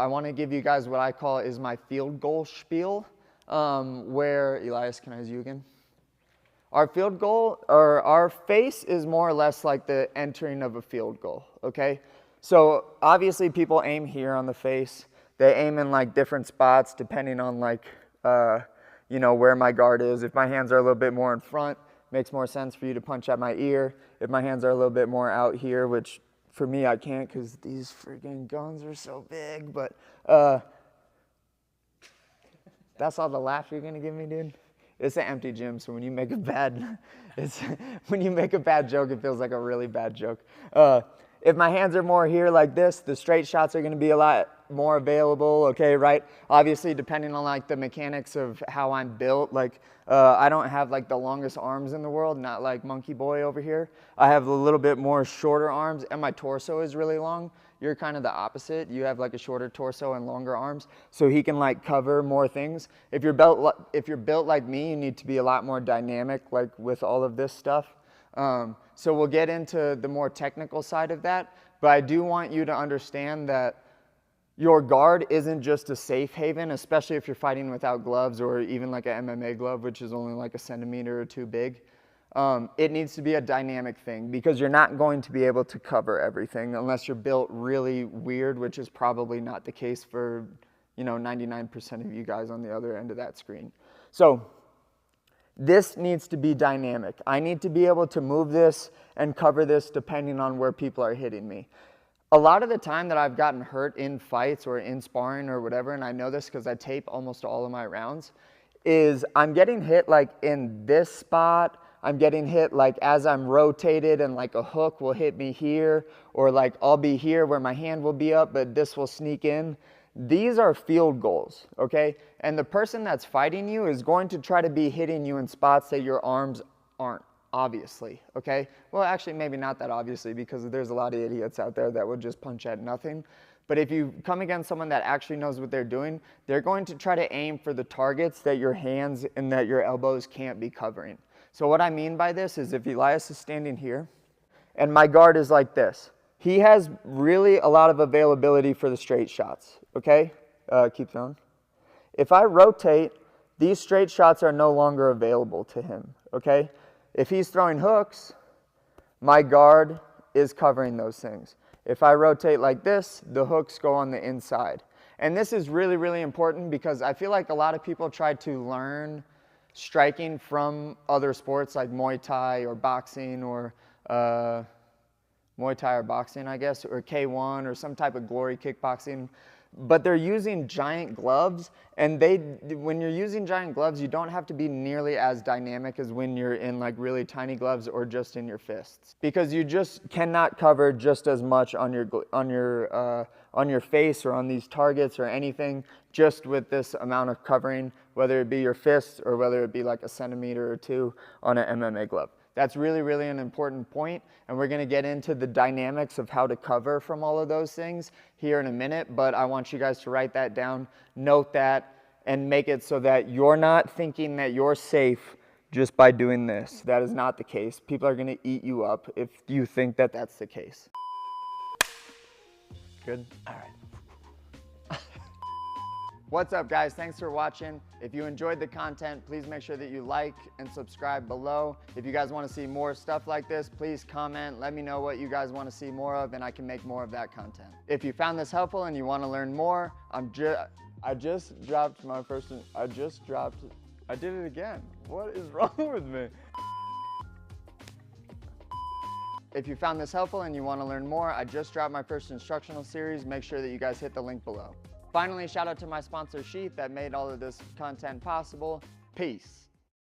I want to give you guys what I call is my field goal spiel, where, Elias, can I use you again? Our field goal, or our face is more or less like the entering of a field goal, okay? So obviously people aim here on the face. They aim in like different spots depending on like, you know, where my guard is. If my hands are a little bit more in front, makes more sense for you to punch at my ear. If my hands are a little bit more out here, which for me I can't because these freaking guns are so big, but that's all the laugh you're gonna give me, dude? It's an empty gym, so when you make a bad, when you make a bad joke, it feels like a really bad joke. If my hands are more here like this, the straight shots are going to be a lot more available, okay, right? Obviously, depending on like the mechanics of how I'm built, like I don't have like the longest arms in the world, not like Monkey Boy over here. I have a little bit more shorter arms, and my torso is really long. You're kind of the opposite. You have like a shorter torso and longer arms, so he can like cover more things. If you're built like me, you need to be a lot more dynamic, like with all of this stuff. So we'll get into the more technical side of that, but I do want you to understand that your guard isn't just a safe haven, especially if you're fighting without gloves or even like an MMA glove, which is only like a centimeter or two big. It needs to be a dynamic thing because you're not going to be able to cover everything unless you're built really weird, which is probably not the case for, you know, 99% of you guys on the other end of that screen. So this needs to be dynamic. I need to be able to move this and cover this depending on where people are hitting me. A lot of the time that I've gotten hurt in fights or in sparring or whatever, and I know this because I tape almost all of my rounds, is I'm getting hit like in this spot. I'm getting hit like as I'm rotated and like a hook will hit me here, or like I'll be here where my hand will be up, but this will sneak in. These are field goals, okay? And the person that's fighting you is going to try to be hitting you in spots that your arms aren't, obviously, okay? Well, actually, maybe not that obviously, because there's a lot of idiots out there that would just punch at nothing. But if you come against someone that actually knows what they're doing, they're going to try to aim for the targets that your hands and that your elbows can't be covering. So what I mean by this is if Elias is standing here and my guard is like this, he has really a lot of availability for the straight shots, okay? Keep going. If I rotate, these straight shots are no longer available to him, okay? If he's throwing hooks, my guard is covering those things. If I rotate like this, the hooks go on the inside. And this is really, really important because I feel like a lot of people try to learn striking from other sports like Muay Thai or boxing or Muay Thai or boxing, I guess, or K1 or some type of glory kickboxing. But they're using giant gloves, and when you're using giant gloves, you don't have to be nearly as dynamic as when you're in like really tiny gloves or just in your fists, because you just cannot cover just as much on your face or on these targets or anything just with this amount of covering, whether it be your fists or whether it be like a centimeter or two on an MMA glove. That's really, really an important point, and we're going to get into the dynamics of how to cover from all of those things here in a minute, but I want you guys to write that down, note that, and make it so that you're not thinking that you're safe just by doing this. That is not the case. People are going to eat you up if you think that that's the case. Good? All right. What's up, guys? Thanks for watching. If you enjoyed the content, please make sure that you like and subscribe below. If you guys want to see more stuff like this, please comment. Let me know what you guys want to see more of, and I can make more of that content. If you found this helpful and you want to learn more, I just dropped my first, I did it again. What is wrong with me? If you found this helpful and you want to learn more, I just dropped my first instructional series. Make sure that you guys hit the link below. Finally, shout out to my sponsor, Sheath, that made all of this content possible. Peace.